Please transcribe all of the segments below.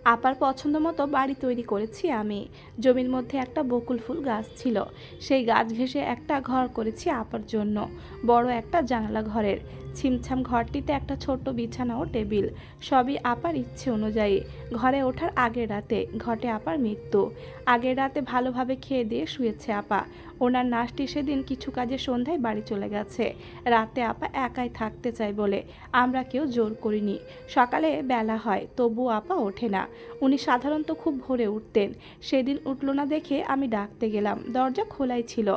আপার পছন্দ মতো বাড়ি তৈরি করেছি আমি। জমির মধ্যে একটা বকুল ফুল গাছ ছিল, সেই গাছ ঘেঁষে একটা ঘর করেছি আপার জন্য। বড় একটা জানালা ঘরের, ছিমছাম ঘরটিতে একটা ছোট্ট বিছানা ও টেবিল, সবই আপার ইচ্ছে অনুযায়ী। ঘরে ওঠার আগের রাতে ঘটে আপার মৃত্যু। আগের রাতে ভালোভাবে খেয়ে দিয়ে শুয়েছে আপা। ওনার নার্সটি সেদিন কিছু কাজে সন্ধ্যায় বাড়ি চলে গেছে। রাতে আপা একাই থাকতে চায় বলে আমরা কেউ জোর করিনি। সকালে বেলা হয় তবুও আপা ওঠে না। উনি সাধারণত খুব ভোরে উঠতেন। সেদিন উঠল না দেখে আমি ডাকতে গেলাম, দরজা খোলাই ছিল।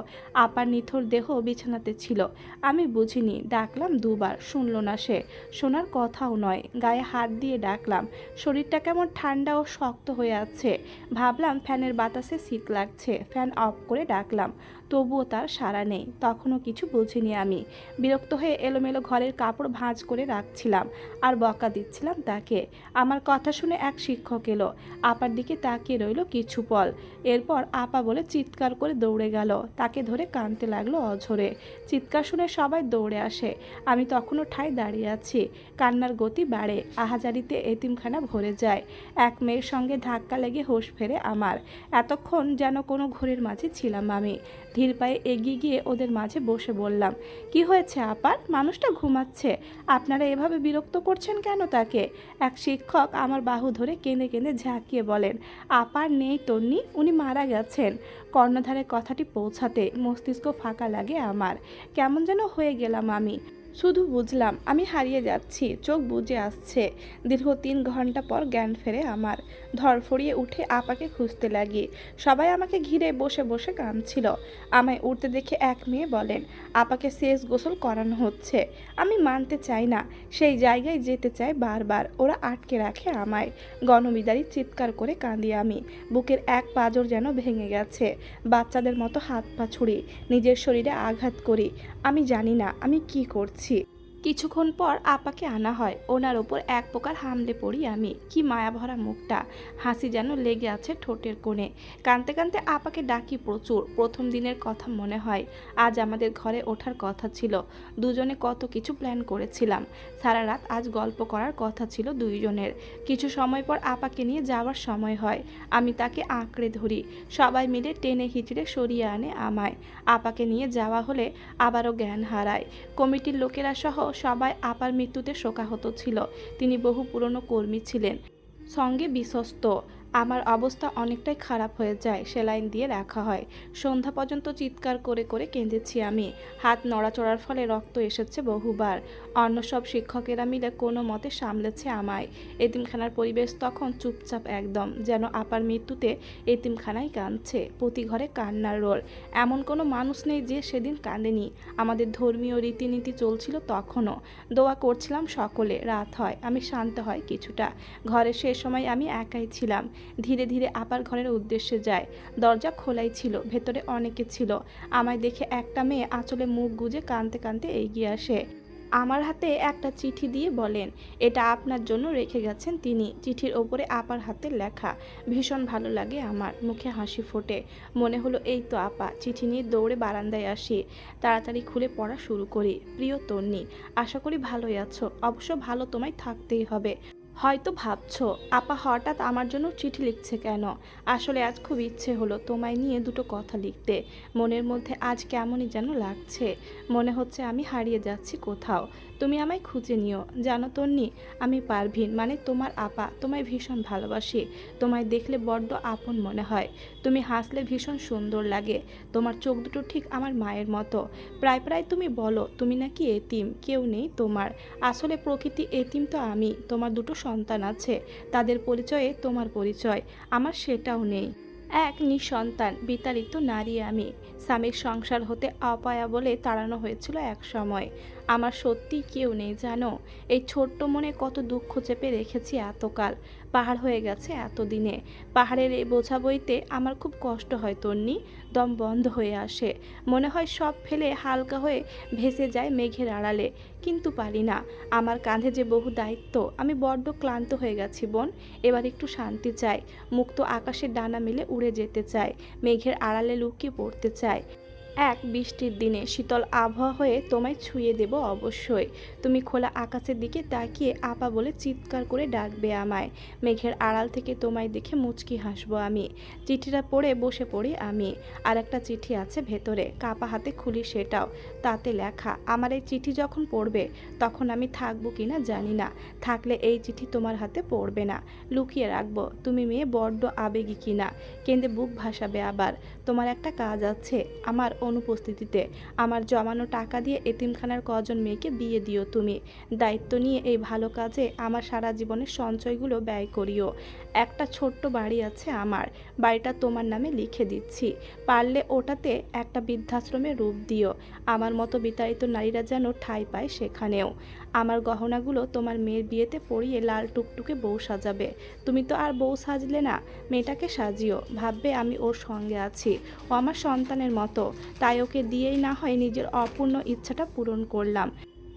আপার নিথর দেহ বিছানাতে ছিল। আমি বুঝিনি, ডাকলাম দুবার, শুনল না সে। শোনার কথাও নয়। গায়ে হাত দিয়ে ডাকলাম, শরীরটা কেমন ঠান্ডা ও শক্ত হয়ে আছে। ভাবলাম ফ্যানের বাতাসে শীত লাগছে, ফ্যান অফ করে ডাকলাম, তবুও তার সাড়া নেই। তখনও কিছু বুঝিনি আমি। বিরক্ত হয়ে এলোমেলো ঘরের কাপড় ভাঁজ করে রাখছিলাম আর বকা দিচ্ছিলাম তাকে। আমার কথা শুনে এক শিক্ষক এলো, আপার দিকে তাকিয়ে রইল কিছু পল। এরপর আপা বলে চিৎকার করে দৌড়ে গেল। তাকে ধরে কাঁদতে লাগলো অঝরে। চিৎকার শুনে সবাই দৌড়ে আসে। আমি তখনও ঠায় দাঁড়িয়ে আছি। কান্নার গতি বাড়ে, আহাজারিতে এতিমখানা ভরে যায়। এক মেয়ের সঙ্গে ধাক্কা লেগে হোশ ফেরে আমার। এতক্ষণ যেন কোনো ঘোরের মাঝে ছিলাম আমি। ধীর পায়ে এগিয়ে গিয়ে ওদের মাঝে বসে বললাম, কি হয়েছে আপার? মানুষটা ঘুমাচ্ছে, আপনারা এভাবে বিরক্ত করছেন কেন তাকে? এক শিক্ষক আমার বাহু ধরে কেঁদে কেঁদে ঝাঁকিয়ে বলেন, আপার নেই তন্নি, উনি মারা গেছেন। কর্ণধারে কথাটি পৌঁছাতে মস্তিষ্ক ফাঁকা লাগে আমার। কেমন যেন হয়ে গেলাম আমি। শুধু বুঝলাম আমি হারিয়ে যাচ্ছি, চোখ বুজে আসছে। দীর্ঘ 3 ঘন্টা পর জ্ঞান ফেরে আমার। ধরফড়িয়ে উঠে আপাকে খুঁজতে লাগি। সবাই আমাকে ঘিরে বসে বসে কাঁদছিল। আমায় উঠতে দেখে এক মেয়ে বলেন, আপাকে শেষ গোসল করানো হচ্ছে। আমি মানতে চাই না, সেই জায়গায় যেতে চাই বারবার। ওরা আটকে রাখে আমায়। গণবিদারী চিৎকার করে কাঁদি আমি। বুকের এক পাঁজর যেন ভেঙে গেছে। বাচ্চাদের মতো হাত পা ছুড়ি, নিজের শরীরে আঘাত করি। আমি জানি না আমি কি করছি। কিছুক্ষণ পর আপাকে আনা হয়। ওনার ওপর এক প্রকার হামলে পড়ি আমি। কি মায়াভরা মুখটা, হাসি যেন লেগে আছে ঠোঁটের কোণে। কাঁদতে কাঁদতে আপাকে ডাকি প্রচুর। প্রথম দিনের কথা মনে হয়। আজ আমাদের ঘরে ওঠার কথা ছিল। দুজনে কত কিছু প্ল্যান করেছিলাম। সারা রাত আজ গল্প করার কথা ছিল দুইজনের। কিছু সময় পর আপাকে নিয়ে যাওয়ার সময় হয়। আমি তাকে আঁকড়ে ধরি। সবাই মিলে টেনে হিচড়ে সরিয়ে আনে আমায়। আপাকে নিয়ে যাওয়া হলে আবারও জ্ঞান হারায়। কমিটির লোকেরা সহ সবাই আপার মৃত্যুতে শোকাহত ছিল। তিনি বহু পুরনো কর্মী ছিলেন, সঙ্গে বিশ্বস্ত। আমার অবস্থা অনেকটাই খারাপ হয়ে যায়। সেলাইন দিয়ে রাখা হয়। সন্ধ্যা পর্যন্ত চিৎকার করে করে কেঁদেছি আমি। হাত নড়াচড়ার ফলে রক্ত এসেছে বহুবার। অন্য সব শিক্ষকেরা মিলে কোনো মতে সামলেছে আমায়। এতিমখানার পরিবেশ তখন চুপচাপ একদম, যেন আপার মৃত্যুতে এতিমখানায় কাঁদছে। প্রতি ঘরে কান্নার রোল। এমন কোনো মানুষ নেই যে সেদিন কাঁদেনি। আমাদের ধর্মীয় রীতিনীতি চলছিল তখনও। দোয়া করছিলাম সকলে। রাত হয়, আমি শান্ত হয় কিছুটা। ঘরে সে সময় আমি একাই ছিলাম। ধীরে ধীরে আপার ঘরের উদ্দেশ্যে যায়। দরজা খোলাই ছিল, ভেতরে অনেকে ছিল। আমায় দেখে একটা মেয়ে আঁচলে মুখ গুজে কাঁদতে কাঁদতে এগিয়ে আসে। আমার হাতে একটা চিঠি দিয়ে বলেন, এটা আপনার জন্য রেখে গেছেন তিনি। চিঠির ওপরে আপার হাতে লেখা। ভীষণ ভালো লাগে আমার, মুখে হাসি ফোটে। মনে হলো এই তো আপা। চিঠি নিয়ে দৌড়ে বারান্দায় আসি। তাড়াতাড়ি খুলে পড়া শুরু করি। প্রিয় তন্নি, আশা করি ভালোই আছো। অবশ্য ভালো তোমায় থাকতেই হবে। হয়তো ভাবছো আপা হঠাৎ আমার জন্য চিঠি লিখছে কেন। আসলে আজ খুব ইচ্ছে হলো তোমায় নিয়ে দুটো কথা লিখতে। মনের মধ্যে আজ কেমনই যেন লাগছে। মনে হচ্ছে আমি হারিয়ে যাচ্ছি কোথাও। তুমি আমায় খুঁজে নিও। জানো তন্নি, আমি পারভিন, মানে তোমার আপা। তোমায় ভীষণ ভালোবাসি। তোমায় দেখলে বড্ড আপন মনে হয়। তুমি হাসলে ভীষণ সুন্দর লাগে। তোমার চোখ দুটো ঠিক আমার মায়ের মতো। প্রায় প্রায় তুমি বলো তুমি নাকি এতিম, কেউ নেই তোমার। আসলে প্রকৃতি এতিম তো আমি। তোমার দুটো সন্তান আছে, তাদের পরিচয়ে তোমার পরিচয়। আমার সেটাও নেই। এক নিঃসন্তান বিতাড়িত নারী আমি। স্বামীর সংসার হতে অপায়া বলে তাড়ানো হয়েছিল এক সময়। আমার সত্যি কেউ নেই জানো। এই ছোট্ট মনে কত দুঃখ চেপে রেখেছি এতকাল। পাহাড় হয়ে গেছে এতদিনে। পাহাড়ের এই বোঝা বইতে আমার খুব কষ্ট হয় তন্নি। দম বন্ধ হয়ে আসে। মনে হয় সব ফেলে হালকা হয়ে ভেসে যায় মেঘের আড়ালে। কিন্তু পারি না। আমার কাঁধে যে বহু দায়িত্ব। আমি বড্ড ক্লান্ত হয়ে গেছি বোন। এবার একটু শান্তি চাই। মুক্ত আকাশের ডানা মেলে উড়ে যেতে চাই। মেঘের আড়ালে লুকিয়ে পড়তে চাই। এক বৃষ্টির দিনে শীতল আবহাওয়া হয়ে তোমায় ছুঁয়ে দেব অবশ্যই। তুমি খোলা আকাশের দিকে তাকিয়ে আপা বলে চিৎকার করে ডাকবে আমায়। মেঘের আড়াল থেকে তোমায় দেখে মুচকি হাসবো আমি। চিঠিটা পড়ে বসে পড়ি আমি। আর একটা চিঠি আছে ভেতরে, কাপা হাতে খুলি সেটাও। তাতে লেখা, আমার এই চিঠি যখন পড়বে তখন আমি থাকবো কিনা জানি না, থাকলে এই চিঠি তোমার হাতে পড়বে না, লুকিয়ে রাখবো তুমি মেয়ে বড্ড আবেগী কিনা, কেঁদে বুক ভাসাবে আবার। তোমার একটা কাজ আছে আমার অনুপস্থিতিতে, আমার জমানো টাকা দিয়ে এতিমখানার কজন মেয়েকে বিয়ে দিও তুমি। দায়িত্ব নিয়ে এই ভালো কাজে আমার সারা জীবনের সঞ্চয়গুলো ব্যয় করিও। একটা ছোট্ট বাড়ি আছে আমার, বাড়িটা তোমার নামে লিখে দিচ্ছি, পারলে ওটাতে একটা বৃদ্ধাশ্রমের রূপ দিও। আমার মতো বিতাড়িত নারীরা যেন ঠাঁই পায় সেখানেও। আমার গহনাগুলো তোমার মেয়ের বিয়েতে পরিয়ে লাল টুকটুকে বউ সাজাবে। তুমি তো আর বউ সাজলে না, মেয়েটাকে সাজিও, ভাববে আমি ওর সঙ্গে আছি, ও আমার সন্তানের মতো, তাই ওকে দিয়েই না হয় নিজের অপূর্ণ ইচ্ছাটা পূরণ করলাম।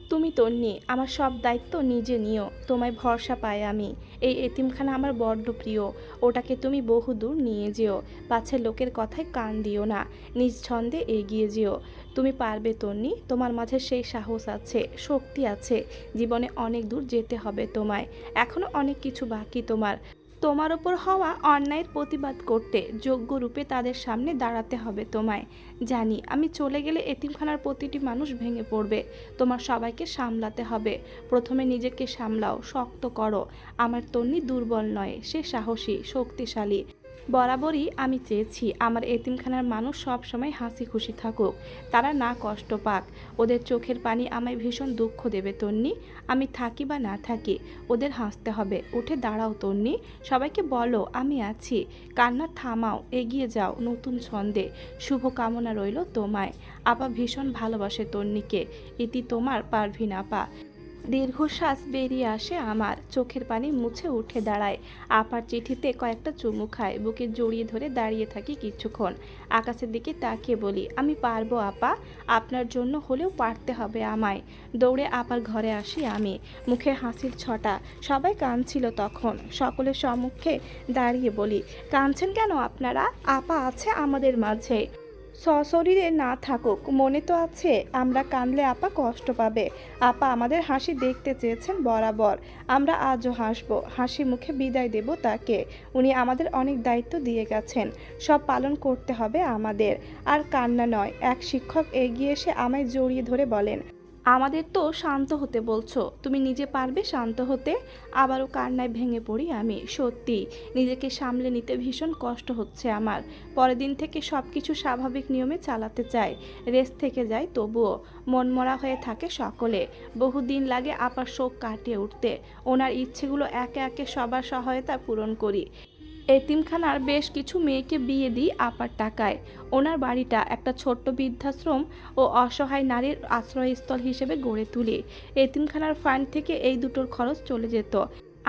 তুমি তন্নি, আমার সব দায়িত্ব নিজে নিও, তোমায় ভরসা পাই আমি। এই এতিমখানা আমার বড্ড প্রিয়, ওটাকে তুমি বহু দূর নিয়ে যেও, পাছে লোকের কথায় কান দিও না, নিজ ছন্দে এগিয়ে যেও। তুমি পারবে তন্নি, তোমার মাঝে সেই সাহস আছে, শক্তি আছে। জীবনে অনেক দূর যেতে হবে তোমায়, এখনো অনেক কিছু বাকি তোমার। তোমার ওপর হওয়া অন্যায়ের প্রতিবাদ করতে যোগ্য রূপে তাদের সামনে দাঁড়াতে হবে তোমায়। জানি আমি চলে গেলে এতিমখানার প্রতিটি মানুষ ভেঙে পড়বে, তোমার সবাইকে সামলাতে হবে। প্রথমে নিজেকে সামলাও, শক্ত করো। আমার তন্নি দুর্বল নয়, সে সাহসী, শক্তিশালী। বরাবরই আমি চেয়েছি আমার এতিমখানার মানুষ সব সময় হাসি খুশি থাকুক, তারা না কষ্ট পাক। ওদের চোখের পানি আমায় ভীষণ দুঃখ দেবে তন্নি। আমি থাকি বা না থাকি, ওদের হাসতে হবে। উঠে দাঁড়াও তন্নি, সবাইকে বলো আমি আছি। কান্না থামাও, এগিয়ে যাও নতুন ছন্দে। শুভ কামনা রইল তোমায়। আপা ভীষণ ভালোবাসে তন্নিকে। ইতি তোমার পারভিন আপা। দীর্ঘশ্বাস বেরিয়ে আসে আমার, চোখের পানি মুছে উঠে দাঁড়ায়। আপার চিঠিতে কয়েকটা চুমু খায়, বুকে জড়িয়ে ধরে দাঁড়িয়ে থাকি কিছুক্ষণ। আকাশের দিকে তাকিয়ে বলি, আমি পারবো আপা, আপনার জন্য হলেও পারতে হবে আমায়। দৌড়ে আপার ঘরে আসি আমি, মুখে হাসির ছটা। সবাই কাঁদছিল তখন, সকলের সম্মুখে দাঁড়িয়ে বলি, কাঁদছেন কেন আপনারা? আপা আছে আমাদের মাঝে, সশরীরে না থাকুক মনে তো আছে, আমরা কাঁদলে আপা কষ্ট পাবে। আপা আমাদের হাসি দেখতে চেয়েছেন বরাবর, আমরা আজও হাসবো, হাসি মুখে বিদায় দেব তাকে। উনি আমাদের অনেক দায়িত্ব দিয়ে গেছেন, সব পালন করতে হবে আমাদের। আর কান্না নয়। এক শিক্ষক এগিয়ে এসে আমায় জড়িয়ে ধরে বলেন, আমাদের তো শান্ত হতে বলছো, তুমি নিজে পারবে শান্ত হতে? আবারও কান্নায় ভেঙে পড়ি আমি। সত্যি নিজেকে সামলে নিতে ভীষণ কষ্ট হচ্ছে আমার। পরের দিন থেকে সব কিছু স্বাভাবিক নিয়মে চালাতে চাই, রেস্ট থেকে যায় তবুও মনমরা হয়ে থাকে সকলে। বহুদিন লাগে আপার শোক কাটিয়ে উঠতে, ওনার ইচ্ছেগুলো একে একে সবার সহায়তা পূরণ করি। এতিমখানার বেশ কিছু মেয়েকে বিয়ে দিই আপার টাকায়। ওনার বাড়িটা একটা ছোট্ট বৃদ্ধাশ্রম ও অসহায় নারীর আশ্রয়স্থল হিসেবে গড়ে তুলি। এতিমখানার ফান্ড থেকে এই দুটোর খরচ চলে যেত।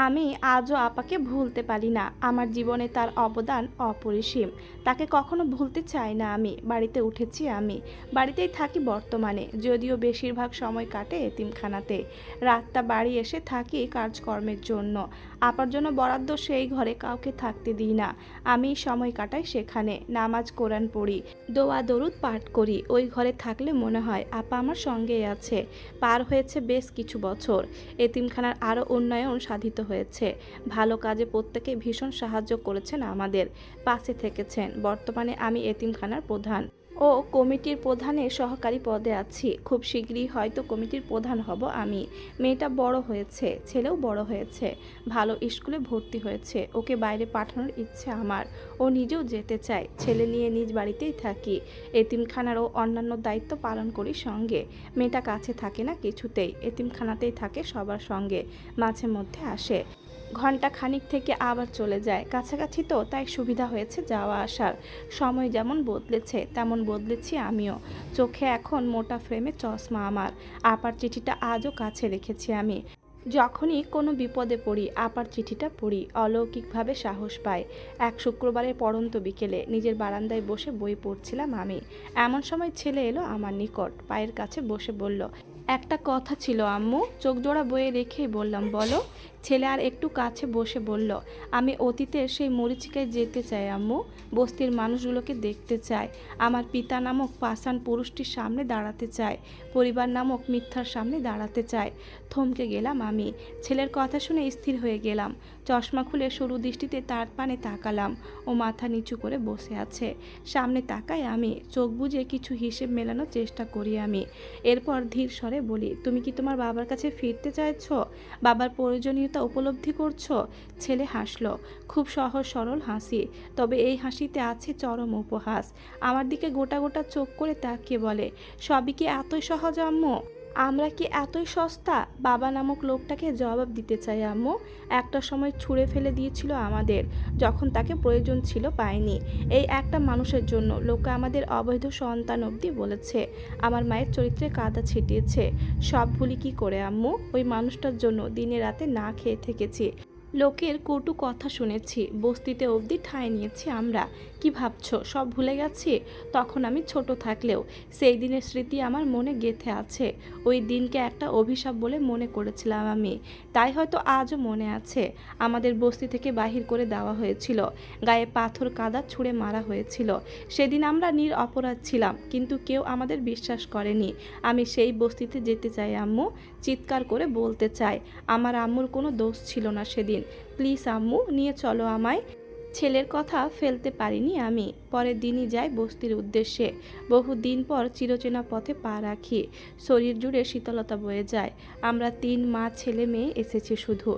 আমি আজও আপাকে ভুলতে পারি না, আমার জীবনে তার অবদান অপরিসীম। তাকে কখনো ভুলতে চাই না আমি। বাড়িতে উঠেছি আমি, বাড়িতেই থাকি বর্তমানে, যদিও বেশিরভাগ সময় কাটে এতিমখানাতে। রাতটা বাড়ি এসে থাকি কাজকর্মের জন্য। আপার জন্য বরাদ্দ সেই ঘরে কাউকে থাকতে দিই না, আমি সময় কাটাই সেখানে। নামাজ কোরআন পড়ি, দোয়া দরুদ পাঠ করি। ওই ঘরে থাকলে মনে হয় আপা আমার সঙ্গেই আছে। পার হয়েছে বেশ কিছু বছর, এতিমখানার আরও উন্নয়ন সাধিত হয়েছে। ভালো কাজে প্রত্যেকে ভীষণ সাহায্য করেছেন আমাদের, পাশে থেকেছেন। বর্তমানে আমি এতিমখানার প্রধান ও কমিটির প্রধানের সহকারী পদে আছি। খুব শীঘ্রই হয়তো কমিটির প্রধান হব আমি। মেয়েটা বড় হয়েছে, ছেলেও বড় হয়েছে, ভালো স্কুলে ভর্তি হয়েছে। ওকে বাইরে পাঠানোর ইচ্ছে আমার, ও নিজেও যেতে চায়। ছেলে নিয়ে নিজ বাড়িতেই থাকি, এতিমখানারও অন্যান্য দায়িত্ব পালন করি সঙ্গে। মেয়েটা কাছে থাকে না কিছুতেই, এতিমখানাতেই থাকে সবার সঙ্গে, মাঝে মধ্যে আসে, ঘন্টা খানিক থেকে আবার চলে যায়। কাছাকাছি তো, তাই সুবিধা হয়েছে যাওয়া আসার। সময় যেমন বদলেছে তেমন বদলেছি আমিও। চোখে এখন মোটা ফ্রেমে চশমা আমার। আপার চিঠিটা আজও কাছে রেখেছি আমি। যখনই কোনো বিপদে পড়ি আপার চিঠিটা পড়ি, অলৌকিকভাবে সাহস পাই। এক শুক্রবারের পড়ন্ত বিকেলে নিজের বারান্দায় বসে বই পড়ছিলাম আমি। এমন সময় ছেলে এলো আমার নিকট, পায়ের কাছে বসে বলল, একটা কথা ছিল আম্মু। চোখ জোড়া বয়ে রেখেই বললাম, বলো। ছেলে আর একটু কাছে বসে বলল, আমি অতীতের সেই মরীচিকায় যেতে চাই আম্মু। বস্তির মানুষগুলোকে দেখতে চাই। আমার পিতা নামক পাষাণ পুরুষটির সামনে দাঁড়াতে চাই। পরিবার নামক মিথ্যার সামনে দাঁড়াতে চাই। থমকে গেলাম আমি। ছেলের কথা শুনে স্থির হয়ে গেলাম। চশমা খুলে সরু দৃষ্টিতে তার পানে তাকালাম। ও মাথা নিচু করে বসে আছে। সামনে তাকাই আমি। চোখ বুজে কিছু হিসেব মেলানোর চেষ্টা করি আমি। এরপর ধীর স্বরে বলি, তুমি কি তোমার বাবার কাছে ফিরতে চাইছো? বাবার প্রয়োজনীয়তা উপলব্ধি করছো? ছেলে হাসলো। খুব সহজ সরল হাসি, তবে এই হাসিতে আছে চরম উপহাস। আমার দিকে গোটা গোটা চোখ করে তাকিয়ে বলে, সবই কি এতই সহজ আম্মু? আমরা কি এতই সস্তা? বাবা নামক লোকটাকে জবাব দিতে চাই আম্মু। একটা সময় ছুঁড়ে ফেলে দিয়েছিল আমাদের, যখন তাকে প্রয়োজন ছিল পায়নি। এই একটা মানুষের জন্য লোকে আমাদের অবৈধ সন্তান অবধি বলেছে। আমার মায়ের চরিত্রে কাদা ছিটিয়েছে। সব ভুলি কি করে আম্মু? ওই মানুষটার জন্য দিনে রাতে না খেয়ে থেকেছি। লোকের কটু কথা শুনেছি। বস্তিতে অবধি ঠাঁই নিয়েছি আমরা। কি ভাবছো সব ভুলে গেছি? তখন আমি ছোট থাকলেও সেই দিনের স্মৃতি আমার মনে গেঁথে আছে। ওই দিনকে একটা অভিশাপ বলে মনে করেছিলাম আমি। তাই হয়তো আজও মনে আছে। আমাদের বস্তি থেকে বাহির করে দেওয়া হয়েছিল। গায়ে পাথর কাদা ছুঁড়ে মারা হয়েছিল। সেদিন আমরা নিরপরাধ ছিলাম, কিন্তু কেউ আমাদের বিশ্বাস করেনি। আমি সেই বস্তিতে যেতে চাই আম্মু। চিৎকার করে বলতে চাই, আমার আম্মুর কোনো দোষ ছিল না সেদিন। প্লিজ আম্মু, নিয়ে চলো আমায়। ছেলের কথা ফেলতে পারিনি আমি। পরের দিনই যাই বস্তির উদ্দেশ্যে। বহু দিন পর চিরচেনা পথে পা রাখি। শরীর জুড়ে শীতলতা বয়ে যায়। আমরা 3 মা ছেলে মেয়ে এসেছি শুধু।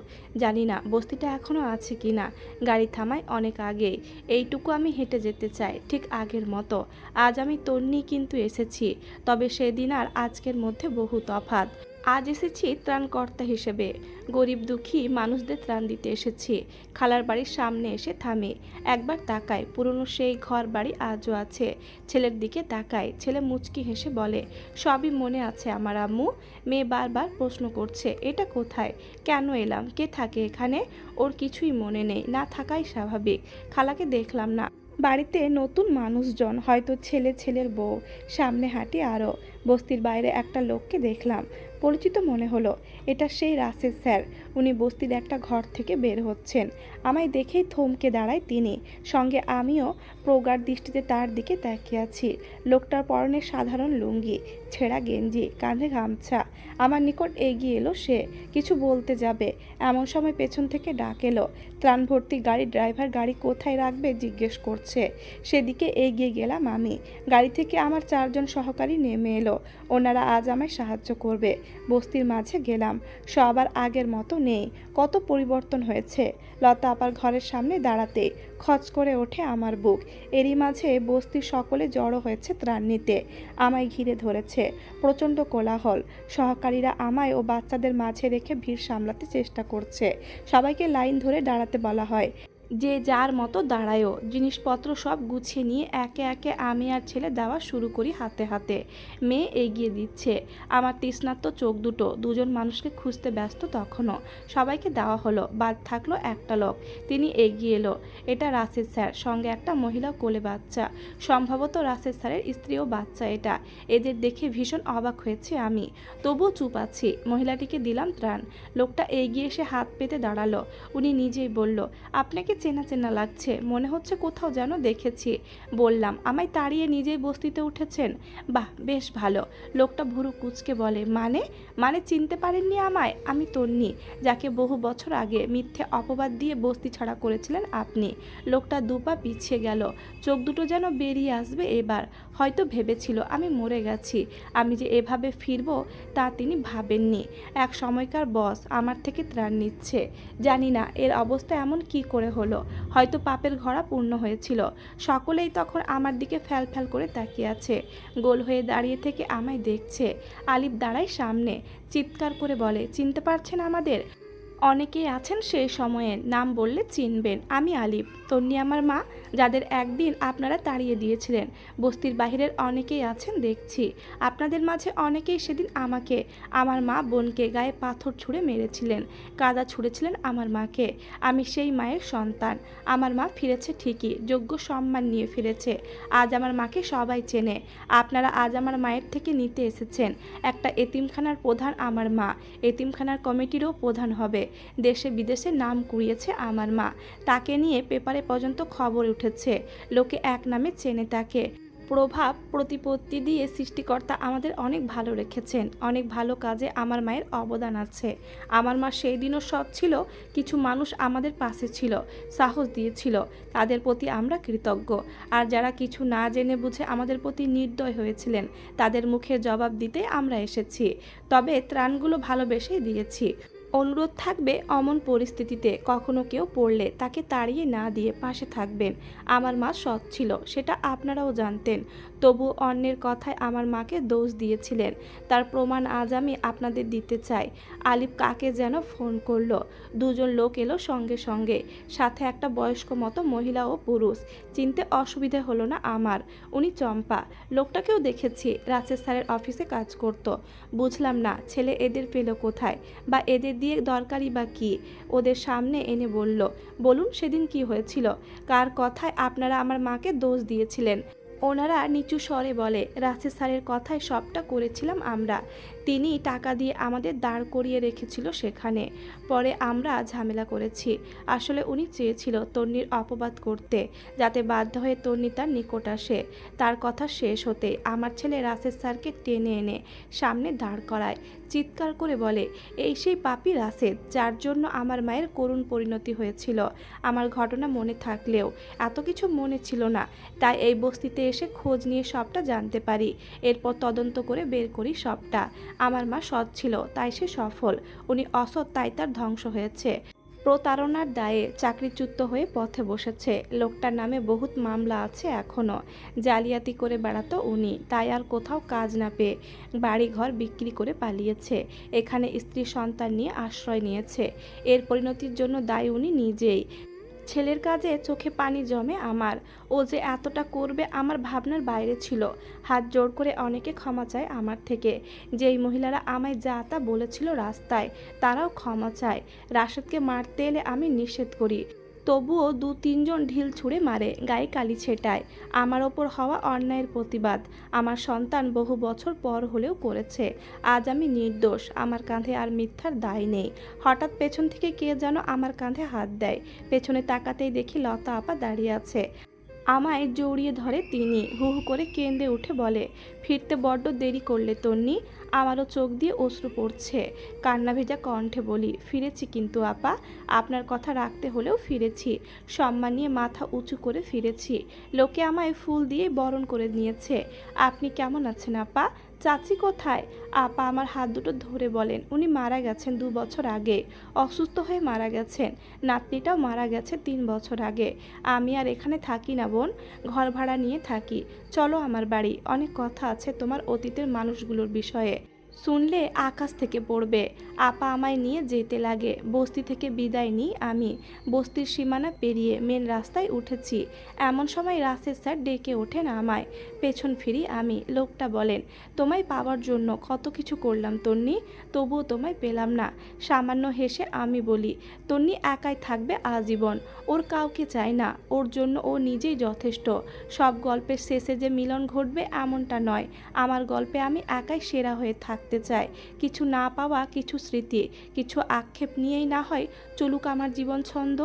জানি না বস্তিটা এখনও আছে কি না। গাড়ি থামায় অনেক আগেই। এইটুকু আমি হেঁটে যেতে চাই, ঠিক আগের মতো। আজ আমি তন্নি কিন্তু এসেছি, তবে সেদিন আর আজকের মধ্যে বহু তফাৎ। আজ এসেছি ত্রাণকর্তা হিসেবে। গরিব দুঃখী মানুষদের ত্রাণ দিতে এসেছি। খালার বাড়ির সামনে এসে থামি। একবার তাকাই, পুরনো সেই ঘর বাড়ি আজও আছে। ছেলের দিকে তাকাই। ছেলে মুচকি হেসে বলে, সবই মনে আছে আমার আম্মু। মেয়ে বারবার প্রশ্ন করছে, এটা কোথায়, কেন এলাম, কে থাকে এখানে? ওর কিছুই মনে নেই, না থাকাই স্বাভাবিক। খালাকে দেখলাম না। বাড়িতে নতুন মানুষজন, হয়তো ছেলে ছেলের বউ। সামনে হাঁটি আরও। বস্তির বাইরে একটা লোককে দেখলাম। পরিচিত মনে হলো। এটা সেই রাসেল স্যার। উনি বস্তির একটা ঘর থেকে বের হচ্ছেন। আমায় দেখেই থমকে দাঁড়ায় তিনি। সঙ্গে আমিও প্রগাঢ় দৃষ্টিতে তার দিকে তাকিয়ে আছি। লোকটার পরনে সাধারণ লুঙ্গি, ছেঁড়া গেঞ্জি, কাঁধে গামছা। আমার নিকট এগিয়ে এলো সে। কিছু বলতে যাবে, এমন সময় পেছন থেকে ডাক এলো। ত্রাণ ভর্তি গাড়ির ড্রাইভার গাড়ি কোথায় রাখবে জিজ্ঞেস করছে। সেদিকে এগিয়ে গেলাম আমি। গাড়ি থেকে আমার 4 জন সহকারী নেমে এলো। ওনারা আজ আমায় সাহায্য করবে। বস্তির মাঝে গেলাম। সব আর আগের মতো নেই। কত পরিবর্তন হয়েছে। লতা আপার ঘরের সামনে দাঁড়াতে খচ করে ওঠে আমার বুক। এরই মাঝে বস্তির সকলে জড়ো হয়েছে ত্রাণ নিতে। আমায় ঘিরে ধরেছে। প্রচণ্ড কোলাহল। সহকারীরা আমায় ও বাচ্চাদের মাঝে রেখে ভিড় সামলাতে চেষ্টা করছে। সবাইকে লাইন ধরে দাঁড়াতে বলা হয়। যে যার মতো দাঁড়ায়ও। জিনিসপত্র সব গুছিয়ে নিয়ে একে একে আমি আর ছেলে দেওয়া শুরু করি হাতে হাতে। মেয়ে এগিয়ে দিচ্ছে। আমার তৃষ্ণার্ত চোখ দুটো 2 জন মানুষকে খুঁজতে ব্যস্ত তখনও। সবাইকে দেওয়া হলো, বাদ থাকলো একটা লোক। তিনি এগিয়ে এলো। এটা রাসেল স্যার, সঙ্গে একটা মহিলা কোলে বাচ্চা। সম্ভবত রাসেল স্যারের স্ত্রী ও বাচ্চা এটা। এদের দেখে ভীষণ অবাক হয়েছে আমি, তবুও চুপ আছি। মহিলাটিকে দিলাম ত্রাণ। লোকটা এগিয়ে এসে হাত পেতে দাঁড়ালো। উনি নিজেই বলল, আপনাকে চেনা চেনা লাগছে, মনে হচ্ছে কোথাও যেন দেখেছি। বললাম, আমায় তাড়িয়ে নিজেই বস্তিতে উঠেছেন? বাহ, বেশ ভালো। লোকটা ভুরু কুঁচকে বলে, মানে চিনতে পারেননি আমায়? আমি তন্নি, যাকে বহু বছর আগে মিথ্যে অপবাদ দিয়ে বস্তি ছাড়া করেছিলেন আপনি। লোকটা 2 পা পিছিয়ে গেল। চোখ দুটো যেন বেরিয়ে আসবে এবার। হয়তো ভেবেছিল আমি মরে গেছি। আমি যে এভাবে ফিরবো তা তিনি ভাবেননি। এক সময়কার বস আমার থেকে ত্রাণ নিচ্ছে। জানি না এর অবস্থা এমন কি করে হলো। হয়তো পাপের ঘড়া পূর্ণ হয়েছিল। সকলেই তখন আমার দিকে ফ্যাল ফ্যাল করে তাকিয়ে আছে। গোল হয়ে দাঁড়িয়ে থেকে আমায় দেখছে। আলিফ দাঁড়ায় সামনে। চিৎকার করে বলে, চিনতে পারছেন আমাদের? অনেকেই আছেন সেই সময়ে, নাম বললে চিনবেন। আমি আলিফ, তন্নি আমার মা, যাদের একদিন আপনারা তাড়িয়ে দিয়েছিলেন। বস্তির বাহিরের অনেকেই আছেন দেখছি। আপনাদের মাঝে অনেকেই সেদিন আমাকে, আমার মা বোনকে গায়ে পাথর ছুঁড়ে মেরেছিলেন, কাদা ছুঁড়েছিলেন আমার মাকে। আমি সেই মায়ের সন্তান। আমার মা ফিরেছে ঠিকই, যোগ্য সম্মান নিয়ে ফিরেছে। আজ আমার মাকে সবাই চেনে। আপনারা আজ আমার মায়ের থেকে নিতে এসেছেন। একটা এতিমখানার প্রধান আমার মা, এতিমখানার কমিটিরও প্রধান হবে। দেশে বিদেশে নাম কুড়িয়েছে আমার মা, তাকে নিয়ে পেপারে পর্যন্ত খবর উঠেছে। লোকে এক নামে চেনে তাকে। প্রভাব প্রতিপত্তি দিয়ে সৃষ্টিকর্তা আমাদের অনেক ভালো রেখেছেন। অনেক ভালো কাজে আমার মায়ের অবদান আছে। আমার মা সেই দিনও সৎ ছিল। কিছু মানুষ আমাদের পাশে ছিল, সাহস দিয়েছিল, তাদের প্রতি আমরা কৃতজ্ঞ। আর যারা কিছু না জেনে বুঝে আমাদের প্রতি নির্দয় হয়েছিলেন, তাদের মুখে জবাব দিতে আমরা এসেছি। তবে ত্রাণগুলো ভালোবেসেই দিয়েছি। অনুরোধ থাকবে, অমন পরিস্থিতিতে কখনো কেউ পড়লে তাকে তাড়িয়ে না দিয়ে পাশে থাকবেন। আমার মা সৎ ছিল, সেটা আপনারাও জানতেন। তবু অন্যের কথায় আমার মাকে দোষ দিয়েছিলেন। তার প্রমাণ আজ আমি আপনাদের দিতে চাই। আলিফ কাকে যেন ফোন করলো। দুজন লোক এলো সঙ্গে সঙ্গে, সাথে একটা বয়স্ক মতো মহিলা ও পুরুষ। চিনতে অসুবিধে হলো না আমার। উনি চম্পা। লোকটাকেও দেখেছি, রাসেল স্যারের অফিসে কাজ করত। বুঝলাম না ছেলে এদের পেল কোথায়, বা এদের দিয়ে দরকারি বা কি। ওদের সামনে এনে বলল, বলুন সেদিন কি হয়েছিল, কার কথায় আপনারা আমার মাকে দোষ দিয়েছিলেন। ওনারা নিচু স্বরে বলে, রাসেল স্যারের কথায় সবটা করেছিলাম আমরা। তিনি টাকা দিয়ে আমাদের দাঁড় করিয়ে রেখেছিল সেখানে। পরে আমরা ঝামেলা করেছি। আসলে উনি চেয়েছিল তন্নির অপবাদ করতে, যাতে বাধ্য হয়ে তন্নি তার নিকট আসে। তার কথা শেষ হতে আমার ছেলে রাসেল স্যারকে টেনে এনে সামনে দাঁড় করায়, চিৎকার করে বলে, এই সেই পাপী রাসেল, যার জন্য আমার মায়ের করুণ পরিণতি হয়েছিল। আমার ঘটনা মনে থাকলেও এত কিছু মনে ছিল না, তাই এই বস্তিতে এসে খোঁজ নিয়ে সবটা জানতে পারি। এরপর তদন্ত করে বের করি সবটা। আমার মা সৎ ছিল, তাই সে সফল। উনি অসৎ, তাই তার ধ্বংস হয়েছে। প্রতারণার দায়ে চাকরিচ্যুত হয়ে পথে বসেছে। লোকটার নামে বহুত মামলা আছে এখনও। জালিয়াতি করে বেড়াতো উনি, তাই আর কোথাও কাজ না পেয়ে বাড়ি ঘর বিক্রি করে পালিয়েছে। এখানে স্ত্রী সন্তান নিয়ে আশ্রয় নিয়েছে। এর পরিণতির জন্য দায়ী উনি নিজেই। ছেলের কাজে চোখে পানি জমে আমার। ও যে এতটা করবে আমার ভাবনার বাইরে ছিল। হাত জোড় করে অনেকে ক্ষমা চায় আমার থেকে। যেই মহিলারা আমায় যা তা বলেছিল রাস্তায়, তারাও ক্ষমা চায়। রাশেদকে মারতে এলে আমি নিষেধ করি, তবুও 2-3 জন ঢিল ছুঁড়ে মারে, গায়ে কালি ছেটায়। আমার ওপর হওয়া অন্যায়ের প্রতিবাদ আমার সন্তান বহু বছর পর হলেও করেছে। আজ আমি নির্দোষ, আমার কাঁধে আর মিথ্যার দায় নেই। হঠাৎ পেছন থেকে কে যেন আমার কাঁধে হাত দেয়। পেছনে তাকাতেই দেখি লতা আপা দাঁড়িয়ে আছে। আমায় জড়িয়ে ধরে তিনি, হু হু করে কেঁদে উঠে বলে, ফিরতে বড্ড দেরি করলে তন্নি। আমারও চোখ দিয়ে অশ্রু পড়ছে। কান্না ভেজা কণ্ঠে বলি, ফিরেছি কিন্তু আপা, আপনার কথা রাখতে হলেও ফিরেছি। সম্মান নিয়ে মাথা উঁচু করে ফিরেছি। লোকে আমায় ফুল দিয়ে বরণ করে নিয়েছে। আপনি কেমন আছেন আপা? চাচি কোথায়? আপা আমার হাত দুটো ধরে বলেন, উনি মারা গেছেন 2 বছর আগে। অসুস্থ হয়ে মারা গেছেন। নাতনিটাও মারা গেছে 3 বছর আগে। আমি আর এখানে থাকি না বোন, ঘর ভাড়া নিয়ে থাকি। চলো আমার বাড়ি, অনেক কথা আছে তোমার অতীতের মানুষগুলোর বিষয়ে, শুনলে আকাশ থেকে পড়বে। আপা আমায় নিয়ে যেতে লাগে। বস্তি থেকে বিদায় নিই আমি। বস্তির সীমানা পেরিয়ে মেন রাস্তায় উঠেছি। এমন সময় রাসেল স্যার ডেকে ওঠেন আমায়। পেছন ফিরি আমি। লোকটা বলেন, তোমায় পাওয়ার জন্য কত কিছু করলাম তন্নি, তবুও তোমায় পেলাম না। সামান্য হেসে আমি বলি, তন্নি একাই থাকবে আজীবন। ওর কাউকে চায় না, ওর জন্য ও নিজেই যথেষ্ট। সব গল্পের শেষে যে মিলন ঘটবে এমনটা নয়। আমার গল্পে আমি একাই সেরা হয়ে থাকতে চাই। কিছু না পাওয়া, কিছু স্মৃতি, কিছু আক্ষেপ নিয়েই না হয় চলুক আমার জীবন ছন্দ।